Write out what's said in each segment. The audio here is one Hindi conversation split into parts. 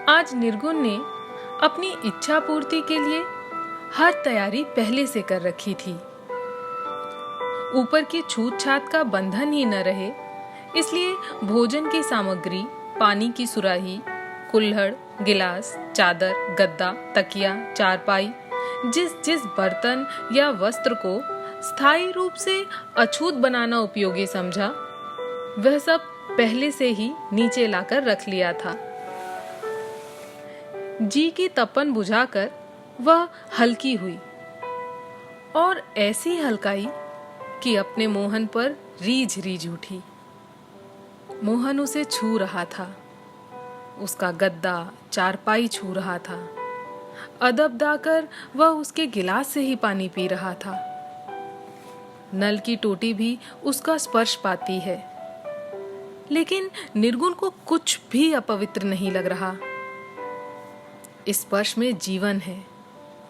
आज निर्गुण ने अपनी इच्छा पूर्ति के लिए हर तैयारी पहले से कर रखी थी। ऊपर की छूत छात का बंधन ही न रहे, इसलिए भोजन की सामग्री, पानी की सुराही, कुल्हड़, गिलास, चादर, गद्दा, तकिया, चारपाई, जिस जिस बर्तन या वस्त्र को स्थायी रूप से अछूत बनाना उपयोगी समझा, वह सब पहले से ही नीचे लाकर रख लिया था। जी की तपन बुझाकर वह हल्की हुई, और ऐसी हल्काई कि अपने मोहन पर रीझ रीझ उठी। मोहन उसे छू रहा था, उसका गद्दा, चारपाई छू रहा था। अदब दाकर वह उसके गिलास से ही पानी पी रहा था। नल की टोटी भी उसका स्पर्श पाती है, लेकिन निर्गुण को कुछ भी अपवित्र नहीं लग रहा। इस स्पर्श में जीवन है,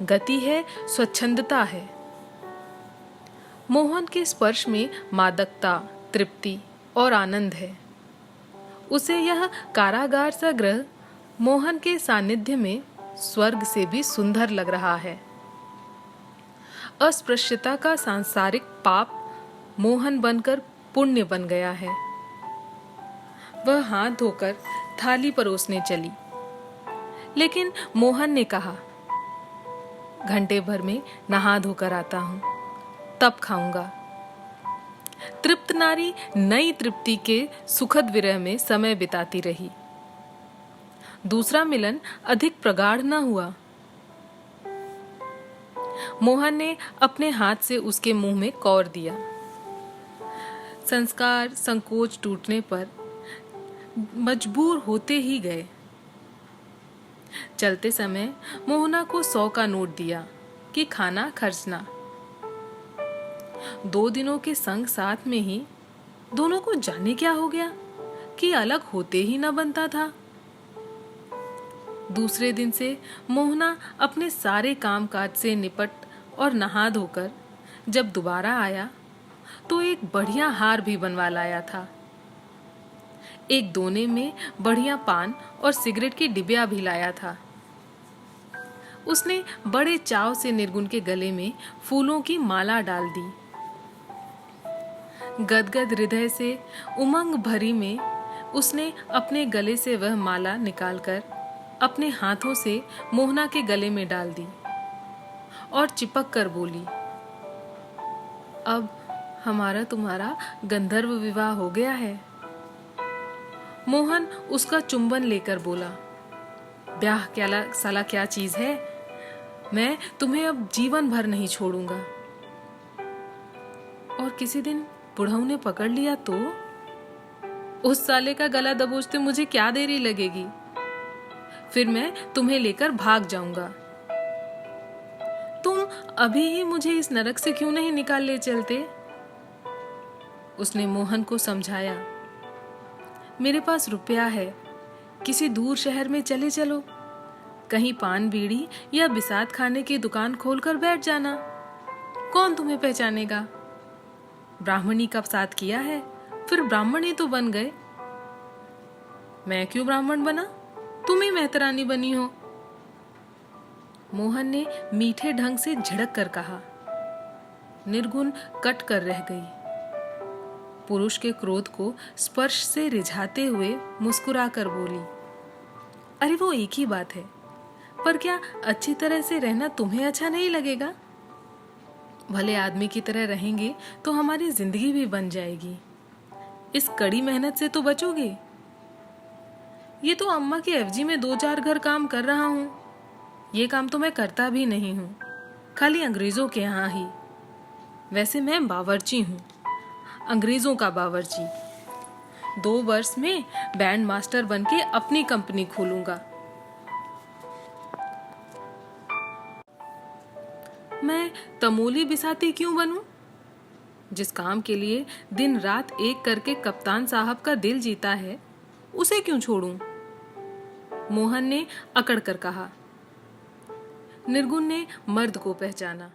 गति है, स्वच्छंदता है। मोहन के स्पर्श में मादकता, तृप्ति और आनंद है। उसे यह कारागार सा गृह मोहन के सानिध्य में स्वर्ग से भी सुंदर लग रहा है। अस्पृश्यता का सांसारिक पाप मोहन बनकर पुण्य बन गया है। वह हाथ धोकर थाली परोसने चली, लेकिन मोहन ने कहा, घंटे भर में नहा धोकर आता हूं, तब खाऊंगा। तृप्त नारी नई तृप्ति के सुखद विरह में समय बिताती रही। दूसरा मिलन अधिक प्रगाढ़ न हुआ। मोहन ने अपने हाथ से उसके मुंह में कौर दिया। संस्कार संकोच टूटने पर मजबूर होते ही गए। चलते समय मोहना को 100 का नोट दिया कि खाना खर्चना। 2 दिनों के संग साथ में ही दोनों को जाने क्या हो गया कि अलग होते ही न बनता था। दूसरे दिन से मोहना अपने सारे कामकाज से निपट और नहा धोकर जब दोबारा आया तो एक बढ़िया हार भी बनवा लाया था। एक दोने में बढ़िया पान और सिगरेट की डिबिया भी लाया था। उसने बड़े चाव से निर्गुण के गले में फूलों की माला डाल दी। गदगद हृदय से उमंग भरी में उसने अपने गले से वह माला निकालकर अपने हाथों से मोहना के गले में डाल दी और चिपक कर बोली, अब हमारा तुम्हारा गंधर्व विवाह हो गया है। मोहन उसका चुंबन लेकर बोला, ब्याह क्या साला क्या चीज है, मैं तुम्हें अब जीवन भर नहीं छोड़ूंगा। और किसी दिन बुढ़ऊ ने पकड़ लिया तो उस साले का गला दबोचते मुझे क्या देरी लगेगी, फिर मैं तुम्हें लेकर भाग जाऊंगा। तुम अभी ही मुझे इस नरक से क्यों नहीं निकाल ले चलते? उसने मोहन को समझाया, मेरे पास रुपया है, किसी दूर शहर में चले चलो, कहीं पान बीड़ी या बिसात खाने की दुकान खोलकर बैठ जाना, कौन तुम्हें पहचानेगा। ब्राह्मणी का साथ किया है, फिर ब्राह्मण ही तो बन गए। मैं क्यों ब्राह्मण बना, तुम ही मेहतरानी बनी हो। मोहन ने मीठे ढंग से झिड़क कर कहा। निर्गुण कट कर रह गई। पुरुष के क्रोध को स्पर्श से रिझाते हुए मुस्कुराकर बोली, अरे वो एक ही बात है, पर क्या अच्छी तरह से रहना तुम्हें अच्छा नहीं लगेगा? भले आदमी की तरह रहेंगे तो हमारी जिंदगी भी बन जाएगी। इस कड़ी मेहनत से तो बचोगे। ये तो अम्मा की एफजी में 2-4 घर काम कर रहा हूं। ये काम तो मैं करता भी नहीं हूं, खाली अंग्रेजों के यहाँ ही। वैसे मैं बावर्ची हूं, अंग्रेजों का बावर्ची। 2 वर्ष में बैंड मास्टर बनके अपनी कंपनी खोलूंगा। मैं तमोली बिसाती क्यों बनूं? जिस काम के लिए दिन रात एक करके कप्तान साहब का दिल जीता है, उसे क्यों छोड़ूं? मोहन ने अकड़ कर कहा। निर्गुण ने मर्द को पहचाना।